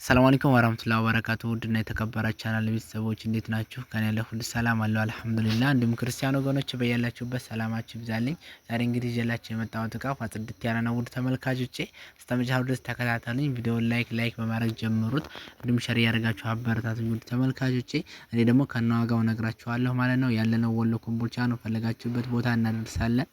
ሰላም አለይኩም ወራህመቱላሂ ወበረካቱሁ ውድና የተከበራችሁ ቻናል ቤተሰቦች እንዴት ናችሁ? ከኔ ያለው ሁሉ ሰላም አለው አልሐምዱሊላህ። እንዲሁም ክርስቲያን ወገኖች በያላችሁበት ሰላማችሁ ይብዛልኝ። ዛሬ እንግዲህ ይዤላችሁ የመጣሁት ዕቃ ጽድት ያለ ነው። ውድ ተመልካቾቼ እስከመጨረሻው ድረስ ተከታተሉኝ። ቪዲዮውን ላይክ በማድረግ ጀምሩት። እንዲሁም ሼር ያደርጋችሁ አበረታቱኝ። ውድ ተመልካቾቼ እኔ ደግሞ ከነዋጋው ነግራችኋለሁ ማለት ነው። ያለነው ወሎ ኮምቦልቻ ነው። ፈለጋችሁበት ቦታ እናደርሳለን።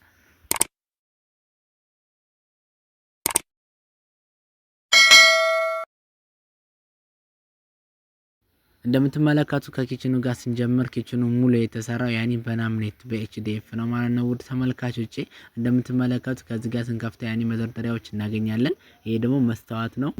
እንደምትመለከቱት ከኪችኑ ጋር ስንጀምር ኪችኑ ሙሉ የተሰራው ያኒ በናምኔት በኤችዲኤፍ ነው ማለት ነው። ውድ ተመልካቾቼ እንደምትመለከቱት ከዚህ ጋር ስንከፍተው ያኒ መደርደሪያዎች እናገኛለን። ይሄ ደግሞ መስታወት ነው።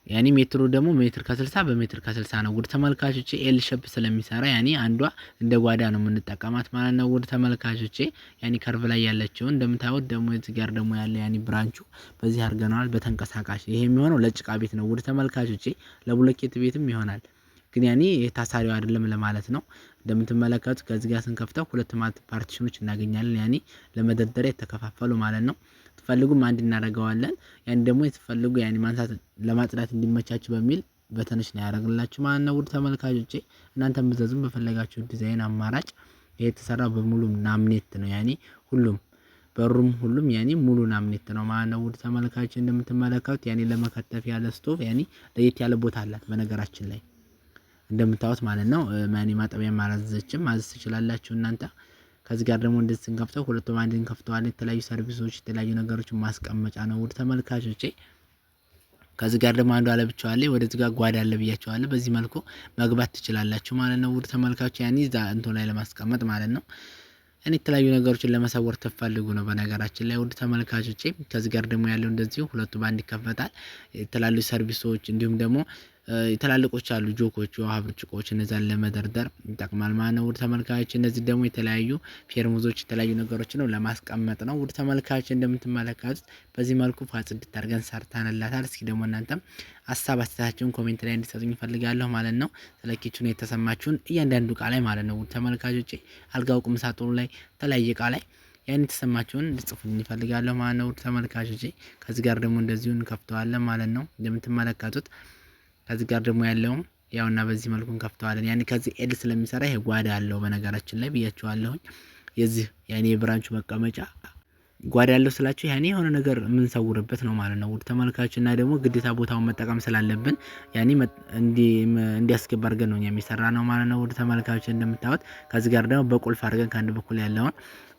ያኒ ሜትሩ ደግሞ ሜትር ከ60 በሜትር ከ60 ነው። ውድ ተመልካቾቼ ኤል ሼፕ ስለሚሰራ ያኒ አንዷ እንደ ጓዳ ነው የምንጠቀማት ማለት ነው። ውድ ተመልካቾቼ ያኒ ከርቭ ላይ ያለችው እንደምታዩት ደግሞ እዚህ ጋር ደግሞ ያለ ያኒ ብራንቹ በዚህ አድርገናል በተንቀሳቃሽ። ይሄ የሚሆነው ለጭቃ ቤት ነው። ውድ ተመልካቾቼ ለብሎኬት ቤትም ይሆናል። ግን ያኔ ታሳሪው አይደለም ለማለት ነው። እንደምትመለከቱት ከዚህ ጋር ስንከፍተው ሁለት ፓርቲሽኖች እናገኛለን። ያኔ ለመደርደሪያ የተከፋፈሉ ማለት ነው። ትፈልጉም አንድ እናደርገዋለን። ያን ደግሞ የተፈልጉ ያኔ ማንሳት ለማጽዳት እንዲመቻችሁ በሚል በተነሽ ነው ያደርግላችሁ ማለት ነው። ውድ ተመልካቾቼ እናንተ ምዘዙም በፈለጋችሁ ዲዛይን አማራጭ ይሄ የተሰራው በሙሉ ናምኔት ነው። ያኔ ሁሉም በሩም ሁሉም ያኔ ሙሉ ናምኔት ነው ማለት ነው። ውድ ተመልካቾቼ እንደምትመለከቱት ያኔ ለመከተፍ ያለ ስቶቭ ያኔ ለየት ያለ ቦታ አላት በነገራችን ላይ እንደምታዩት ማለት ነው። ማኒ ማጠቢያ ማዘዝ ትችላላችሁ እናንተ። ከዚህ ጋር ደግሞ እንደዚህ ስንከፍተው ሁለቱም አንድ እንከፍተዋለን። የተለያዩ ሰርቪሶች የተለያዩ ነገሮችን ማስቀመጫ ነው። ውድ ተመልካቾቼ ከዚህ ጋር ደግሞ አንዱ አለብቻው አለ። ወደዚህ ጋር ጓዳ አለ ብያችኋለሁ። በዚህ መልኩ መግባት ትችላላችሁ ማለት ነው። ውድ ተመልካቾቼ ያኒ እዛ እንትን ላይ ለማስቀመጥ ማለት ነው። እኔ የተለያዩ ነገሮችን ለመሰወር ተፈልጉ ነው በነገራችን ላይ ውድ ተመልካቾቼ። ከዚህ ጋር ደግሞ ያለው እንደዚሁ ሁለቱ ባንድ ይከፈታል። የተለያዩ ሰርቪሶች እንዲሁም ደግሞ የተላልቆች አሉ ጆኮች ውሃ ብርጭቆች እነዛን ለመደርደር ይጠቅማል ማለት ነው። ውድ ተመልካቾች እነዚህ ደግሞ የተለያዩ ፌርሙዞች የተለያዩ ነገሮች ነው ለማስቀመጥ ነው። ውድ ተመልካቾች እንደምትመለከቱት በዚህ መልኩ ጽድት አድርገን ሰርተንላታል። እስኪ ደግሞ እናንተም ሀሳብ አስተያየታችሁን ኮሜንት ላይ እንድትሰጡኝ ፈልጋለሁ ማለት ነው። ስለ ኪችኑ የተሰማችሁን እያንዳንዱ እቃ ላይ ማለት ነው። ውድ ተመልካቾች አልጋው ቁም ሳጥኑ ላይ የተለያየ እቃ ላይ ያን የተሰማችሁን እንድትጽፉልኝ ፈልጋለሁ ማለት ነው። ውድ ተመልካቾች ከዚህ ጋር ደግሞ እንደዚሁ እንከፍተዋለን ማለት ነው። እንደምትመለከቱት ከዚህ ጋር ደግሞ ያለው ያውና በዚህ መልኩ እንከፍተዋለን። ያኔ ከዚህ ኤል ስለሚሰራ ይሄ ጓዳ አለው በነገራችን ላይ ብያችኋለሁኝ። የዚህ ያኔ የብራንቹ መቀመጫ ጓዳ ያለው ስላችሁ ያኔ የሆነ ነገር የምንሰውርበት ነው ማለት ነው። ውድ ተመልካቾችና ደግሞ ግዴታ ቦታውን መጠቀም ስላለብን ያኔ እንዲያስገባ አድርገን ነው የሚሰራ ነው ማለት ነው። ውድ ተመልካቾች እንደምታዩት ከዚህ ጋር ደግሞ በቁልፍ አድርገን ከአንድ በኩል ያለውን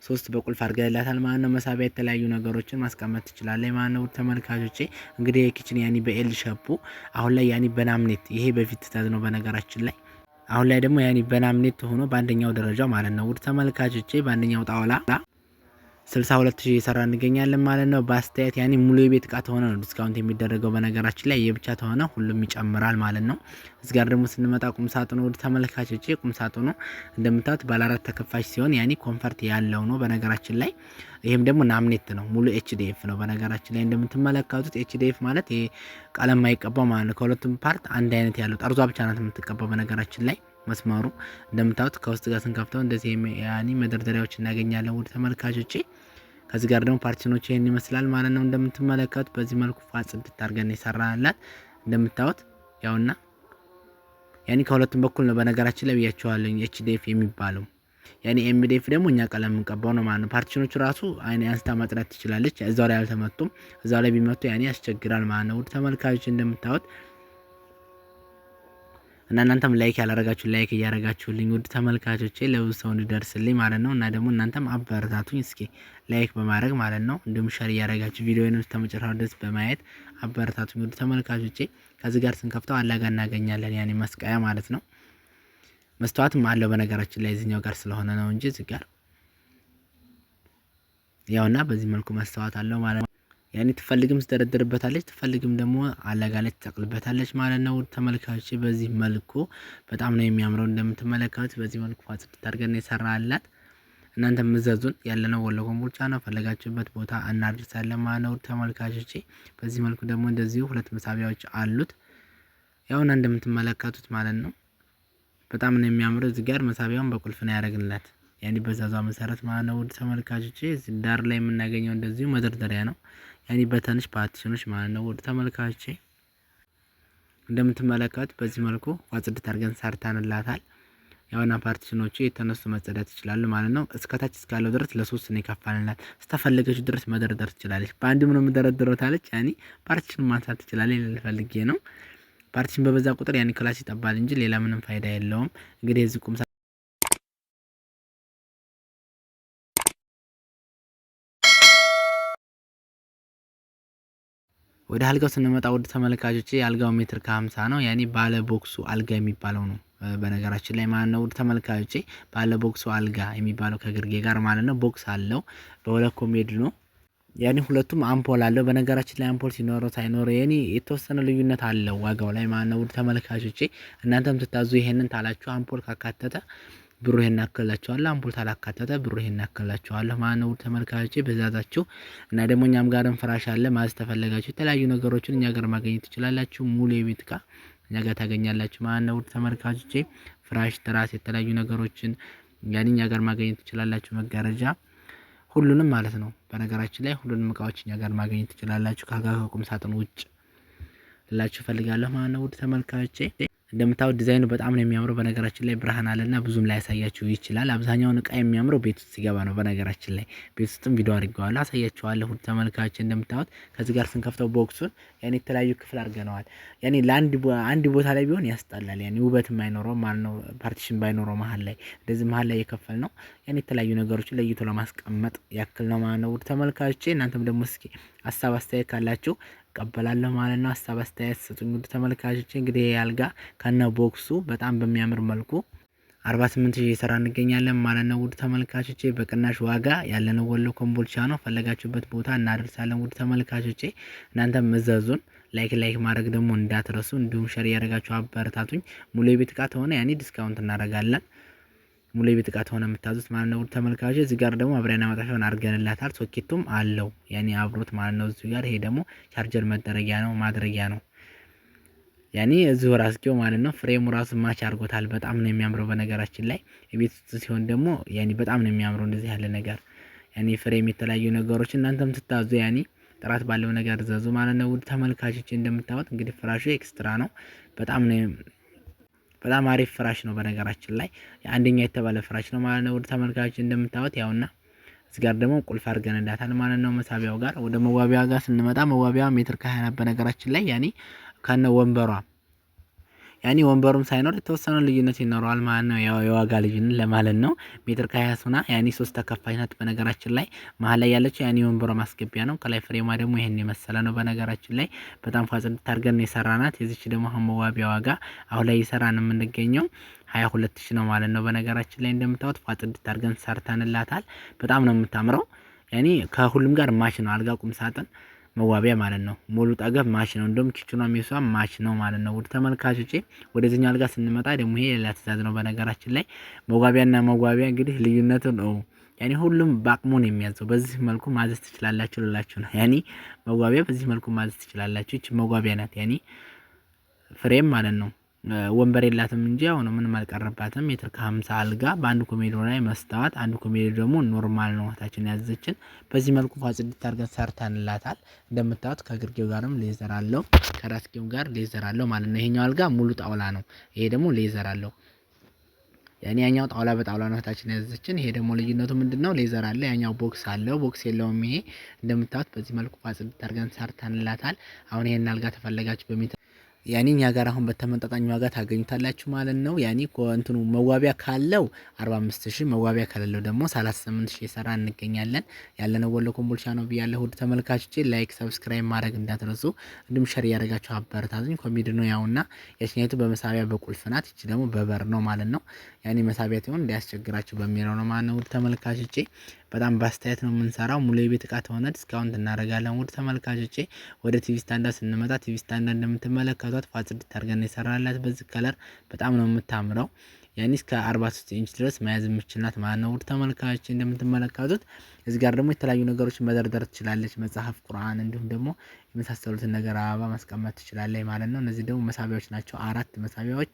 3 በቁልፍ አድርገንላታል ማለት ነው። መሳቢያ የተለያዩ ነገሮችን ማስቀመጥ ትችላለች ማለት ነው። ውድ ተመልካቾቼ እንግዲህ የኪችን ያኔ በኤል ሼፑ አሁን ላይ ያኔ በናምኔት ይሄ በፊት ትእዛዝ ነው በነገራችን ላይ። አሁን ላይ ደግሞ ያኔ በናምኔት ሆኖ በአንደኛው ደረጃ ማለት ነው። ውድ ተመልካቾቼ በአንደኛው ጣውላ 62000 እየሰራ እንገኛለን ማለት ነው። በአስተያየት ያኔ ሙሉ የቤት እቃ ተሆነ ነው ዲስካውንት የሚደረገው በነገራችን ላይ የብቻ ተሆነ ሁሉም ይጨምራል ማለት ነው። እዚህ ጋር ደግሞ ስንመጣ ቁም ሳጥኑ ውድ ተመልካቾቼ ቁም ሳጥኑ እንደምታዩት ባለ 4 ተከፋች ሲሆን ያኔ ኮንፈርት ያለው ነው በነገራችን ላይ። ይሄም ደግሞ ናምኔት ነው ሙሉ ኤችዲኤፍ ነው በነገራችን ላይ እንደምትመለከቱት ኤችዲኤፍ ማለት ይሄ ቀለም ማይቀባው ማለት ነው። ከሁለቱም ፓርት አንድ አይነት ያለው ጠርዟ ብቻ ናት የምትቀባው በነገራችን ላይ። መስመሩ እንደምታዩት ከውስጥ ጋር ስንከፍተው እንደዚህ ያኔ መደርደሪያዎች እናገኛለን ውድ ተመልካቾቼ። ከዚህ ጋር ደግሞ ፓርቲሽኖች ይሄን ይመስላል ማለት ነው። እንደምትመለከቱት በዚህ መልኩ ጽድት አድርገን የሰራናላት እንደምታዩት ያውና ያኔ ከሁለቱም በኩል ነው በነገራችን ላይ ብያችኋለሁ ኤችዲኤፍ የሚባለው። ያኔ ኤምዲኤፍ ደግሞ እኛ ቀለም እንቀባው ነው ማለት ነው። ፓርቲሽኖቹ ራሱ አይኔ አንስታ ማጥራት ትችላለች። እዛው ላይ አልተመቱም። እዛው ላይ ቢመቱ ያኔ ያስቸግራል ማለት ነው። ውድ ተመልካቾች እንደምታዩት እና እናንተም ላይክ ያላረጋችሁ ላይክ እያረጋችሁልኝ ውድ ተመልካቾቼ ለብዙ ሰው እንዲደርስልኝ ማለት ነው። እና ደግሞ እናንተም አበረታቱኝ እስኪ ላይክ በማድረግ ማለት ነው። እንዲሁም ሼር እያረጋችሁ ቪዲዮውን ተመጨረሻው ድረስ በማየት አበረታቱኝ ውድ ተመልካቾቼ። ከዚህ ጋር ስንከፍተው አላጋ እናገኛለን ያኔ መስቀያ ማለት ነው። መስታወትም አለው በነገራችን ላይ እዚህኛው ጋር ስለሆነ ነው እንጂ እዚህ ጋር ያውና በዚህ መልኩ መስታወት አለው ማለት ነው። ያኔ ትፈልግም ትደረደርበታለች ትፈልግም ደግሞ አላጋ ላይ ትጠቅልበታለች ማለት ነው። ተመልካቾቼ በዚህ መልኩ በጣም ነው የሚያምረው። እንደምትመለከቱት በዚህ መልኩ ጽድት አድርገን የሰራናላት። እናንተ ምዘዙን ያለነው ወሎ ኮምቦልቻ ነው። ፈለጋችሁበት ቦታ እናድርሳለን ማለት ነው። ተመልካቾቼ በዚህ መልኩ ደግሞ እንደዚሁ ሁለት መሳቢያዎች አሉት ያውና እንደምትመለከቱት ማለት ነው። በጣም ነው የሚያምረው። እዚህ ጋር መሳቢያውን በቁልፍ ነው ያደረግንላት ያኔ በዛዛ መሰረት ማለት ነው። ውድ ተመልካቾቼ እዚህ ዳር ላይ የምናገኘው እንደዚሁ መደርደሪያ ነው ያኔ በተንሽ ፓርቲሽኖች ማለት ነው። ውድ ተመልካቾቼ እንደምትመለከቱት በዚህ መልኩ ጽድት አድርገን ሰርተንላታል። ያውና ፓርቲሽኖቹ የተነሱ መጸዳት ይችላሉ ማለት ነው። እስከታች እስካለው ድረስ ለሶስት ነው የከፋልናት። ስተፈለገች ድረስ መደርደር ትችላለች። በአንድ ምን መደረደረው ታለች ያኒ ፓርቲሽን ማንሳት ትችላለች ልፈልጌ ነው። ፓርቲሽን በበዛ ቁጥር ያኒ ክላስ ይጠባል እንጂ ሌላ ምንም ፋይዳ የለውም። እንግዲህ እዚህ ቁም ወደ አልጋው ስንመጣ ውድ ተመልካቾቼ የአልጋው ሜትር ከ50 ነው። ያኔ ባለ ቦክሱ አልጋ የሚባለው ነው። በነገራችን ላይ ማለት ነው ውድ ተመልካቾቼ ባለ ቦክሱ አልጋ የሚባለው ከግርጌ ጋር ማለት ነው ቦክስ አለው። በሁለት ኮሜድ ነው። ያኔ ሁለቱም አምፖል አለው። በነገራችን ላይ አምፖል ሲኖረው ሳይኖረው ያኔ የተወሰነ ልዩነት አለው ዋጋው ላይ ማለት ነው ውድ ተመልካቾቼ። እናንተም ትታዙ ይሄንን ታላችሁ አምፖል ካካተተ ብሩ ይሄን ያክላችኋል። አምፖል ታላካተተ ብሩ ይሄን ያክላችኋል ማለት ነው ተመልካቾቼ በዛዛችሁ። እና ደግሞ እኛም ጋርም ፍራሽ አለ ማለት ተፈለጋችሁ የተለያዩ ነገሮችን እኛ ጋር ማግኘት ትችላላችሁ። ሙሉ የቤት እቃ እኛ ጋር ታገኛላችሁ ማለት ነው ተመልካቾቼ። ፍራሽ፣ ትራስ፣ የተለያዩ ነገሮችን ያኔ እኛ ጋር ማግኘት ትችላላችሁ። መጋረጃ ሁሉንም ማለት ነው። በነገራችን ላይ ሁሉንም እቃዎች እኛ ጋር ማግኘት ትችላላችሁ ከአልጋ ከቁም ሳጥን ውጭ ላችሁ ፈልጋለሁ ማለት ነው ተመልካቾቼ። እንደምታዩት ዲዛይኑ በጣም ነው የሚያምረው። በነገራችን ላይ ብርሃን አለና ብዙም ላይ ያሳያችሁ ይችላል። አብዛኛውን እቃ የሚያምረው ቤት ውስጥ ሲገባ ነው። በነገራችን ላይ ቤት ውስጥም ቪዲዮ አድርጌዋለሁ አሳያችኋለሁ ተመልካቾች። እንደምታዩት ከዚህ ጋር ስንከፍተው ቦክሱን ያኔ የተለያዩ ክፍል አድርገነዋል። ያኔ አንድ ቦታ ላይ ቢሆን ያስጠላል። ያኔ ውበት የማይኖረው ማለት ነው። ፓርቲሽን ባይኖረው መሀል ላይ እንደዚህ መሀል ላይ የከፈል ነው። ያኔ የተለያዩ ነገሮችን ለይቶ ለማስቀመጥ ያክል ነው ማለት ነው ተመልካቾቼ። እናንተም ደግሞ እስኪ ሀሳብ አስተያየት ካላችሁ ቀበላለሁ ማለት ነው። ሀሳብ አስተያየት ስጡኝ ውድ ተመልካቾቼ። እንግዲህ ያልጋ ከነ ቦክሱ በጣም በሚያምር መልኩ 48000 እየሰራ እንገኛለን ማለት ነው ውድ ተመልካቾቼ። በቅናሽ ዋጋ ያለነው ወሎ ኮምቦልቻ ነው። ፈለጋችሁበት ቦታ እናደርሳለን ውድ ተመልካቾቼ። እናንተም መዘዙን ላይክ ማድረግ ደግሞ እንዳትረሱ። እንዲሁም ሼር ያደርጋችሁ አበረታቱኝ። ሙሉ የቤት እቃ ተሆነ ያኔ ዲስካውንት እናደርጋለን። ሙሉ የቤት እቃ ተሆነ የምታዙት ማለት ነው ተመልካቾች። እዚህ ጋር ደግሞ አብረና ማጣፊያውን አድርገንላታል። ሶኬቱም አለው ያኔ አብሮት ማለት ነው እዚህ ጋር። ይሄ ደግሞ ቻርጀር መደረጊያ ነው ማድረጊያ ነው ያኔ እዚሁ ራስጌው ማለት ነው። ፍሬሙ ራሱ ማች አድርጎታል። በጣም ነው የሚያምረው። በነገራችን ላይ የቤት ውስጥ ሲሆን ደግሞ ያኔ በጣም ነው የሚያምረው እንደዚህ ያለ ነገር ያኔ ፍሬም የተለያዩ ነገሮች እናንተም ትታዙ ያኔ ጥራት ባለው ነገር ዘዙ ማለት ነው ውድ ተመልካቾች። እንደምታዩት እንግዲህ ፍራሹ ኤክስትራ ነው። በጣም አሪፍ ፍራሽ ነው። በነገራችን ላይ አንደኛ የተባለ ፍራሽ ነው ማለት ነው ውድ ተመልካቾች። እንደምታዩት ያውና እዚህ ጋር ደግሞ ቁልፍ አድርገንላታል ማለት ነው መሳቢያው ጋር። ወደ መዋቢያ ጋር ስንመጣ መዋቢያ ሜትር ከ20 በነገራችን ላይ ያኔ ከነ ወንበሯ ያኔ ወንበሩም ሳይኖር የተወሰነ ልዩነት ይኖረዋል ማለት ነው። ያው የዋጋ ልዩነት ለማለት ነው። ሜትር ከ20 ሆና ያኔ 3 ተከፋች ናት። በነገራችን ላይ መሀል ላይ ያለችው ያኔ ወንበሯ ማስገቢያ ነው። ከላይ ፍሬማ ደግሞ ይሄን የመሰለ ነው። በነገራችን ላይ በጣም ፋጽን ታርገን የሰራናት። የዚች ደግሞ መዋቢያ ዋጋ አሁን ላይ እየሰራን የምንገኘው 22000 ነው ማለት ነው። በነገራችን ላይ እንደምታዩት ፋጽን ታርገን ሰርተንላታል። በጣም ነው የምታምረው። ያኔ ከሁሉም ጋር ማች ነው። አልጋ ቁም ሳጥን መዋቢያ ማለት ነው። ሙሉ ጠገብ ማች ነው። እንደውም ኪችኗ ሜሷ ማች ነው ማለት ነው ውድ ተመልካቾቼ። ወደዚህኛው አልጋ ስንመጣ ደግሞ ይሄ ሌላ ትእዛዝ ነው። በነገራችን ላይ መዋቢያና መዋቢያ እንግዲህ ልዩነቱ ነው። ያኔ ሁሉም በአቅሙ ነው የሚያዘው። በዚህ መልኩ ማዘዝ ትችላላችሁ ልላችሁ ነው። ያኔ መዋቢያ በዚህ መልኩ ማዘዝ ትችላላችሁ። እቺ መዋቢያ ናት ያኔ ፍሬም ማለት ነው። ወንበር የላትም እንጂ ያው ነው ምንም አልቀረባትም። ሜትር ከ50 አልጋ በአንድ ኮሜዲ ላይ መስታወት፣ አንድ ኮሜዲ ደግሞ ኖርማል ነው ታችን ያዘችን። በዚህ መልኩ ፋጽድት አድርገን ሰርተንላታል። እንደምታዩት ከግርጌው ጋርም ሌዘር አለው ከራስጌው ጋር ሌዘር አለው ማለት ነው። ይሄኛው አልጋ ሙሉ ጣውላ ነው። ይሄ ደግሞ ሌዘር አለው። ያኛው ጣውላ በጣውላ ነው ታችን ያዘችን። ይሄ ደግሞ ልዩነቱ ምንድነው? ሌዘር አለ፣ ያኛው ቦክስ አለው። ቦክስ የለውም። ይሄ እንደምታዩት በዚህ መልኩ ፋጽድት አድርገን ሰርተንላታል። አሁን ይሄን አልጋ ተፈለጋችሁ በሜትር ያኔ እኛ ጋር አሁን በተመጣጣኝ ዋጋ ታገኙታላችሁ ማለት ነው። ያኔ እንትኑ መዋቢያ ካለው 45000 መዋቢያ ከሌለው ደግሞ 38000 እየሰራ እንገኛለን። ያለነው ወሎ ኮምቦልቻ ነው ብያለሁ ውድ ተመልካቾቼ። ላይክ ሰብስክራይብ ማድረግ እንዳትረሱ። እንዲሁም ሼር ያደርጋችሁ አበረታቱኝ። ኮሜዲ ነው ያውና ያችኛይቱ በመሳቢያ በቁልፍ ናት። እቺ ደግሞ በበር ነው ማለት ነው። ያኔ መሳቢያ ሲሆን እንዳያስቸግራችሁ በሚለው ነው ማለት ነው ውድ ተመልካቾቼ። በጣም በአስተያየት ነው የምንሰራው። ሙሉ የቤት እቃ ተሆነ ዲስካውንት እናደርጋለን ውድ ተመልካቾቼ። ወደ ቲቪ ስታንዳርድ ስንመጣ ቲቪ ስታንዳርድ እንደምትመለከቷት ፋጽድት አድርገን የሰራላት በዚህ ከለር በጣም ነው የምታምረው። ያኔ እስከ 43 ኢንች ድረስ መያዝ የምትችላት ማለት ነው ውድ ተመልካቾቼ። እንደምትመለከቱት እዚህ ጋር ደግሞ የተለያዩ ነገሮችን መደርደር ትችላለች። መጽሐፍ፣ ቁርአን እንዲሁም ደግሞ የመሳሰሉትን ነገር አበባ ማስቀመጥ ትችላለች ማለት ነው። እነዚህ ደግሞ መሳቢያዎች ናቸው። 4 መሳቢያዎች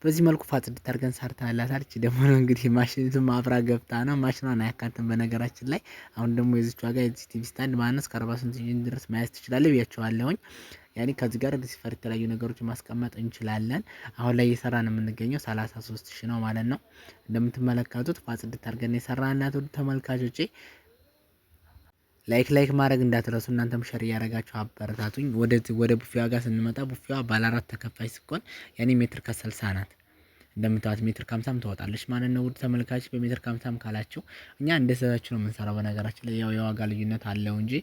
በዚህ መልኩ ጽድት አድርገን ሰርተንላታል። እቺ ደግሞ እንግዲህ ማሽኒቱም አብራ ገብታ ነው። ማሽኗን አያካትም በነገራችን ላይ። አሁን ደግሞ የዚች ዋጋ የዚህ ቲቪ ስታንድ ማነስ ከ48 ኢንች ድረስ መያዝ ትችላለህ ብያቸዋለሁኝ። ያኔ ከዚህ ጋር ሪሲቨር የተለያዩ ነገሮችን ማስቀመጥ እንችላለን። አሁን ላይ እየሰራን የምንገኘው 33 ሺህ ነው ማለት ነው። እንደምትመለከቱት ጽድት አድርገን የሰራንላት ውድ ተመልካቾቼ። ላይክ ማድረግ እንዳትረሱ። እናንተም ሸር እያደረጋችሁ አበረታቱኝ። ወደ ቡፌዋ ጋር ስንመጣ ቡፌዋ ባለ 4 ተከፋይ ስትሆን ያኔ ሜትር ከ60 ናት። እንደምታዩት ሜትር ከ50 ትወጣለች ማለት ነው። ውድ ተመልካች በሜትር ከ50 ካላችሁ እኛ እንደዛችሁ ነው የምንሰራው። በነገራችን ላይ ያው የዋጋ ልዩነት አለው እንጂ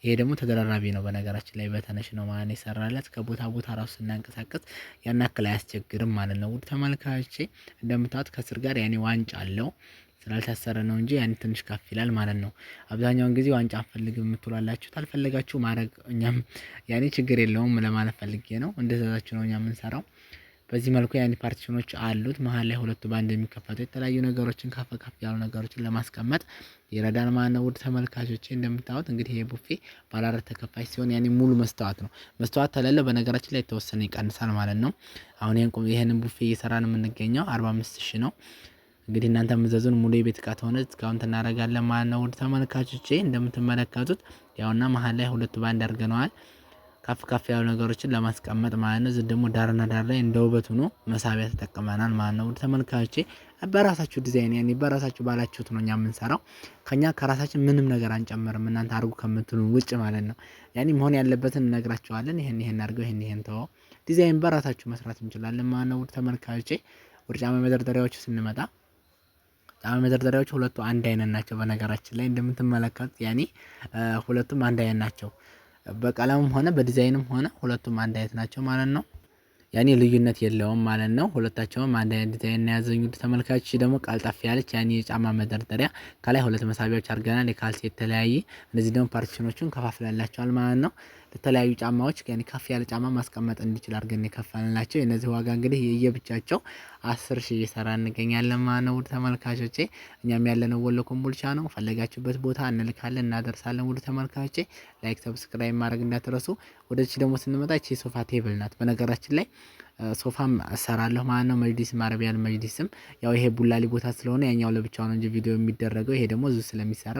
ይሄ ደግሞ ተደራራቢ ነው። በነገራችን ላይ በተነሽ ነው ማለት ነው የሰራላት። ከቦታ ቦታ ራሱ ስናንቀሳቀስ ያን ያክል አያስቸግርም ማለት ነው። ውድ ተመልካቾቼ እንደምታዩት ከስር ጋር ያኔ ዋንጫ አለው ስላልታሰረ ነው እንጂ ያን ትንሽ ከፍ ይላል ማለት ነው። አብዛኛውን ጊዜ ዋንጫ አንፈልግም የምትሏላችሁ ታልፈለጋችሁ ማድረግ እኛም ያኔ ችግር የለውም ለማለት ፈልጌ ነው። እንደዛችሁ ነው እኛ የምንሰራው። በዚህ መልኩ ያኔ ፓርቲሽኖች አሉት። መሀል ላይ ሁለቱ ባንድ የሚከፈቱ የተለያዩ ነገሮችን ከፍ ያሉ ነገሮችን ለማስቀመጥ ይረዳል ማለት ነው። ውድ ተመልካቾቼ እንደምታዩት እንግዲህ ይሄ ቡፌ ባለ 4 ተከፋይ ሲሆን ያኔ ሙሉ መስታወት ነው። መስታወት ተለለ በነገራችን ላይ የተወሰነ ይቀንሳል ማለት ነው። አሁን ይሄንን ቡፌ እየሰራን የምንገኘው 45 ሺህ ነው። እንግዲህ እናንተ የምዘዙን ሙሉ የቤት እቃ ተሆነ ዲስካውንት እናደርጋለን ማለት ነው። ውድ ተመልካቾቼ እንደምትመለከቱት ያውና መሀል ላይ ሁለቱ ባንድ አድርገነዋል ከፍ ያሉ ነገሮችን ለማስቀመጥ ማለት ነው። እዚህ ደግሞ ዳርና ዳር ላይ እንደ ውበት ሆኖ መሳቢያ ተጠቅመናል ማለት ነው። ውድ ተመልካቾቼ በራሳችሁ ዲዛይን ያኔ በራሳችሁ ባላችሁት ነው እኛ የምንሰራው። ከኛ ከራሳችን ምንም ነገር አንጨምርም እናንተ አድርጉ ከምትሉ ውጭ ማለት ነው። ያኔ መሆን ያለበትን እነግራችኋለን። ይሄን አድርገው ይሄን ተወው። ዲዛይን በራሳችሁ መስራት እንችላለን ማለት ነው። ውድ ተመልካቾቼ ወደ ጫማ መደርደሪያዎቹ ስንመጣ ጫማ መደርደሪያዎቹ ሁለቱ አንድ አይነት ናቸው። በነገራችን ላይ እንደምትመለከቱት ያኔ ሁለቱም አንድ አይነት ናቸው። በቀለምም ሆነ በዲዛይንም ሆነ ሁለቱም አንድ አይነት ናቸው ማለት ነው። ያኔ ልዩነት የለውም ማለት ነው። ሁለታቸውም አንድ አይነት ዲዛይን ያዘኙ። ተመልካቾች ደግሞ ቀልጠፍ ያለች ያኔ የጫማ መደርደሪያ ከላይ ሁለት መሳቢያዎች አድርገናል። የካልሲ የተለያየ እነዚህ ደግሞ ፓርቲሽኖቹን ከፋፍለላቸዋል ማለት ነው። ለተለያዩ ጫማዎች ያኔ ከፍ ያለ ጫማ ማስቀመጥ እንዲችል አድርገን የከፋልናቸው። የነዚህ ዋጋ እንግዲህ የየብቻቸው 10 ሺህ እየሰራ እንገኛለን ማለት ነው። ውድ ተመልካቾቼ እኛም ያለነው ወሎ ኮምቦልቻ ነው። ፈለጋችሁበት ቦታ እንልካለን እናደርሳለን። ውድ ተመልካቾቼ ላይክ ሰብስክራይብ ማድረግ እንዳትረሱ። ወደዚህ ደግሞ ስንመጣ እቺ ሶፋ ቴብል ናት። በነገራችን ላይ ሶፋም እሰራለሁ ማለት ነው። መጅሊስም አረቢያን መጅሊስም ያው ይሄ ቡላሊ ቦታ ስለሆነ ያኛው ለብቻው ነው እንጂ ቪዲዮ የሚደረገው ይሄ ደግሞ እዚሁ ስለሚሰራ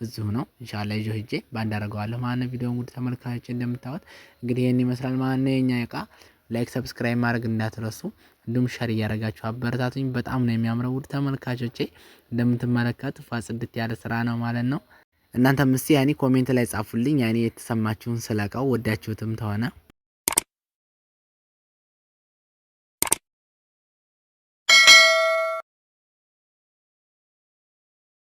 እዚሁ ነው። ኢንሻአላህ ይዤ ሄጄ ባንድ አደርገዋለሁ ማለት ነው። ቪዲዮውን ውድ ተመልካቾቼ እንደምታዩት እንግዲህ ይሄን ይመስላል ማለት ነው የኛ እቃ። ላይክ ሰብስክራይብ ማድረግ እንዳትረሱ፣ እንዲሁም ሸር እያደረጋችሁ አበረታቱኝ። በጣም ነው የሚያምረው ውድ ተመልካቾቼ። እንደምትመለከቱት ጽድት ያለ ስራ ነው ማለት ነው። እናንተም እስቲ ያኔ ኮሜንት ላይ ጻፉልኝ ያኔ የተሰማችሁን ስለቃው ወዳችሁትም ተሆነ